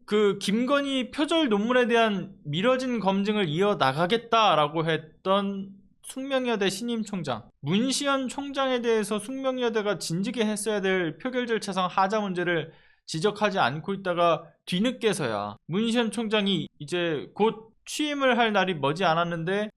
그 김건희 표절 논문에 대한 미뤄진 검증을 이어나가겠다라고 했던 숙명여대 신임 총장 문시현 총장에 대해서 숙명여대가 진즉에 했어야 될 표결 절차상 하자 문제를 지적하지 않고 있다가 뒤늦게서야 문시현 총장이 이제 곧 취임을 할 날이 머지 않았는데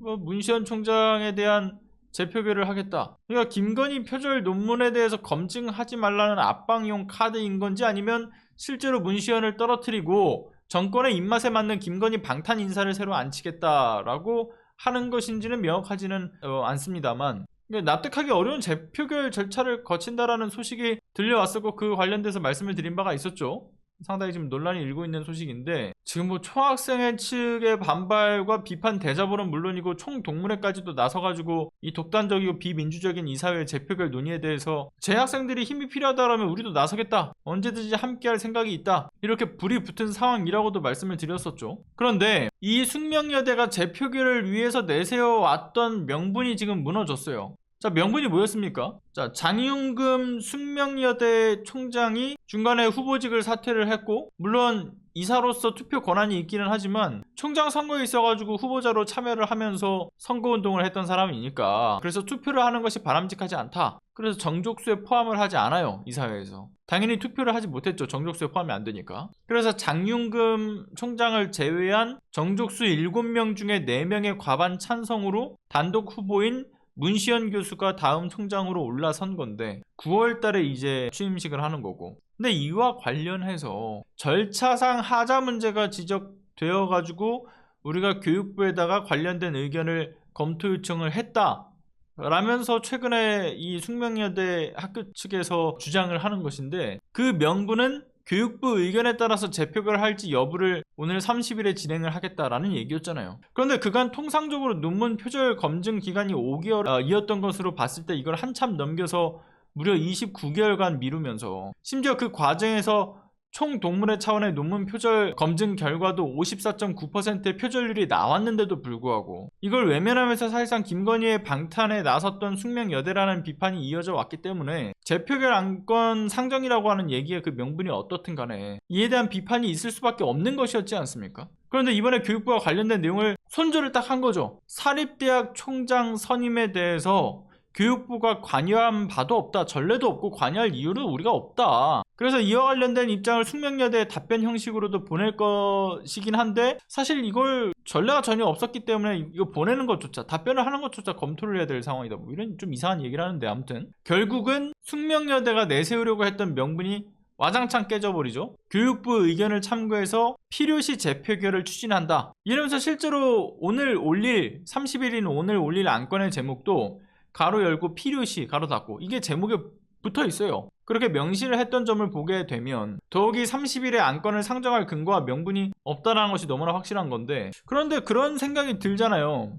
뭐 문시현 총장에 대한 재표결을 하겠다. 그러니까 김건희 표절 논문에 대해서 검증하지 말라는 압박용 카드인 건지 아니면 실제로 문시현을 떨어뜨리고 정권의 입맛에 맞는 김건희 방탄 인사를 새로 앉히겠다라고 하는 것인지는 명확하지는 않습니다만 납득하기 어려운 재표결 절차를 거친다라는 소식이 들려왔었고 그 관련돼서 말씀을 드린 바가 있었죠. 상당히 지금 논란이 일고 있는 소식인데 지금 뭐 총학생회 측의 반발과 비판 대자보는 물론이고 총동문회까지도 나서가지고 이 독단적이고 비민주적인 이사회 재표결 논의에 대해서 재학생들이 힘이 필요하다라면 우리도 나서겠다, 언제든지 함께할 생각이 있다, 이렇게 불이 붙은 상황이라고도 말씀을 드렸었죠. 그런데 이 숙명여대가 재표결을 위해서 내세워왔던 명분이 지금 무너졌어요. 자, 명분이 뭐였습니까? 자, 장윤금 숙명여대 총장이 중간에 후보직을 사퇴를 했고, 물론 이사로서 투표 권한이 있기는 하지만 총장 선거에 있어가지고 후보자로 참여를 하면서 선거운동을 했던 사람이니까 그래서 투표를 하는 것이 바람직하지 않다. 그래서 정족수에 포함을 하지 않아요. 이사회에서 당연히 투표를 하지 못했죠. 정족수에 포함이 안 되니까. 그래서 장윤금 총장을 제외한 정족수 7명 중에 4명의 과반 찬성으로 단독 후보인 문시현 교수가 다음 총장으로 올라선 건데 9월 달에 이제 취임식을 하는 거고, 근데 이와 관련해서 절차상 하자 문제가 지적되어 가지고 우리가 교육부에다가 관련된 의견을 검토 요청을 했다 라면서 최근에 이 숙명여대 학교 측에서 주장을 하는 것인데, 그 명분은 교육부 의견에 따라서 재표결을 할지 여부를 오늘 30일에 진행을 하겠다라는 얘기였잖아요. 그런데 그간 통상적으로 논문 표절 검증 기간이 5개월이었던 것으로 봤을 때 이걸 한참 넘겨서 무려 29개월간 미루면서 심지어 그 과정에서 총 동문회 차원의 논문 표절 검증 결과도 54.9%의 표절률이 나왔는데도 불구하고 이걸 외면하면서 사실상 김건희의 방탄에 나섰던 숙명여대라는 비판이 이어져 왔기 때문에 재표결 안건 상정이라고 하는 얘기의 그 명분이 어떻든 간에 이에 대한 비판이 있을 수밖에 없는 것이었지 않습니까? 그런데 이번에 교육부와 관련된 내용을 손절을 딱 한 거죠. 사립대학 총장 선임에 대해서 교육부가 관여한 바도 없다, 전례도 없고 관여할 이유는 우리가 없다. 그래서 이와 관련된 입장을 숙명여대에 답변 형식으로도 보낼 것이긴 한데 사실 이걸 전례가 전혀 없었기 때문에 이거 보내는 것조차, 답변을 하는 것조차 검토를 해야 될 상황이다. 뭐 이런 좀 이상한 얘기를 하는데, 아무튼 결국은 숙명여대가 내세우려고 했던 명분이 와장창 깨져버리죠. 교육부 의견을 참고해서 필요시 재표결을 추진한다 이러면서 실제로 오늘 올릴 30일인 오늘 올릴 안건의 제목도 가로 열고 필요시 가로 닫고 이게 제목에 붙어 있어요. 그렇게 명시를 했던 점을 보게 되면 더욱이 30일에 안건을 상정할 근거와 명분이 없다는 것이 너무나 확실한 건데, 그런데 그런 생각이 들잖아요.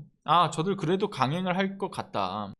저들 그래도 강행을 할 것 같다.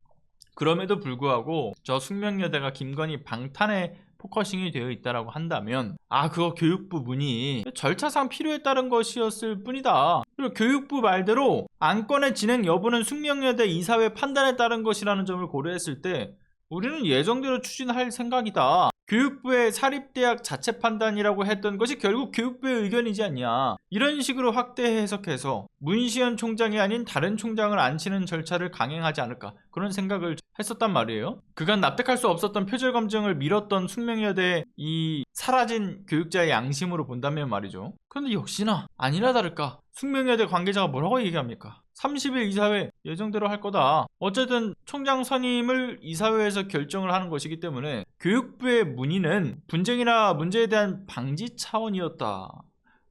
그럼에도 불구하고 저 숙명여대가 김건희 방탄에 포커싱이 되어 있다라고 한다면 그거 교육부 문의 절차상 필요에 따른 것이었을 뿐이다. 그리고 교육부 말대로 안건의 진행 여부는 숙명여대 이사회 판단에 따른 것이라는 점을 고려했을 때 우리는 예정대로 추진할 생각이다. 교육부의 사립대학 자체 판단이라고 했던 것이 결국 교육부의 의견이지 않냐, 이런 식으로 확대 해석해서 문시현 총장이 아닌 다른 총장을 앉히는 절차를 강행하지 않을까, 그런 생각을 했었단 말이에요. 그간 납득할 수 없었던 표절 검증을 미뤘던 숙명여대의 이 사라진 교육자의 양심으로 본다면 말이죠. 그런데 역시나 아니나 다를까 숙명여대 관계자가 뭐라고 얘기합니까? 30일 이사회 예정대로 할 거다. 어쨌든 총장 선임을 이사회에서 결정을 하는 것이기 때문에 교육부의 문의는 분쟁이나 문제에 대한 방지 차원이었다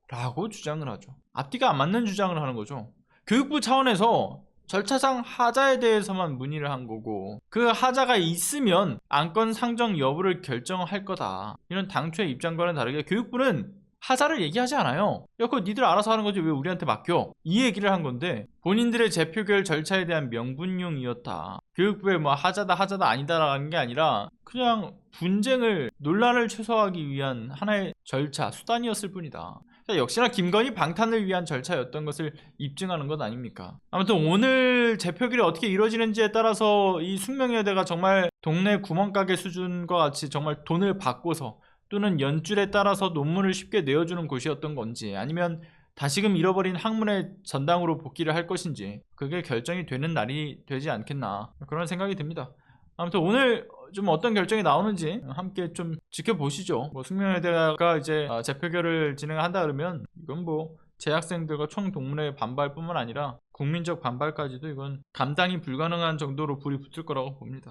라고 주장을 하죠. 앞뒤가 안 맞는 주장을 하는 거죠. 교육부 차원에서 절차상 하자에 대해서만 문의를 한 거고 그 하자가 있으면 안건 상정 여부를 결정할 거다, 이런 당초의 입장과는 다르게 교육부는 하자를 얘기하지 않아요. 그거 니들 알아서 하는 거지 왜 우리한테 맡겨, 이 얘기를 한 건데 본인들의 재표결 절차에 대한 명분용이었다. 교육부의 뭐 하자다 아니다라는 게 아니라 그냥 분쟁을, 논란을 최소화하기 위한 하나의 절차, 수단이었을 뿐이다. 역시나 김건희 방탄을 위한 절차였던 것을 입증하는 것 아닙니까? 아무튼 오늘 재표결이 어떻게 이루어지는지에 따라서 이 숙명여대가 정말 동네 구멍가게 수준과 같이 정말 돈을 받고서 또는 연줄에 따라서 논문을 쉽게 내어주는 곳이었던 건지, 아니면 다시금 잃어버린 학문의 전당으로 복귀를 할 것인지, 그게 결정이 되는 날이 되지 않겠나, 그런 생각이 듭니다. 아무튼 오늘 좀 어떤 결정이 나오는지 함께 좀 지켜보시죠. 뭐 숙명여대가 이제 재표결을 진행한다 그러면 이건 뭐 재학생들과 총동문회의 반발뿐만 아니라 국민적 반발까지도 이건 감당이 불가능한 정도로 불이 붙을 거라고 봅니다.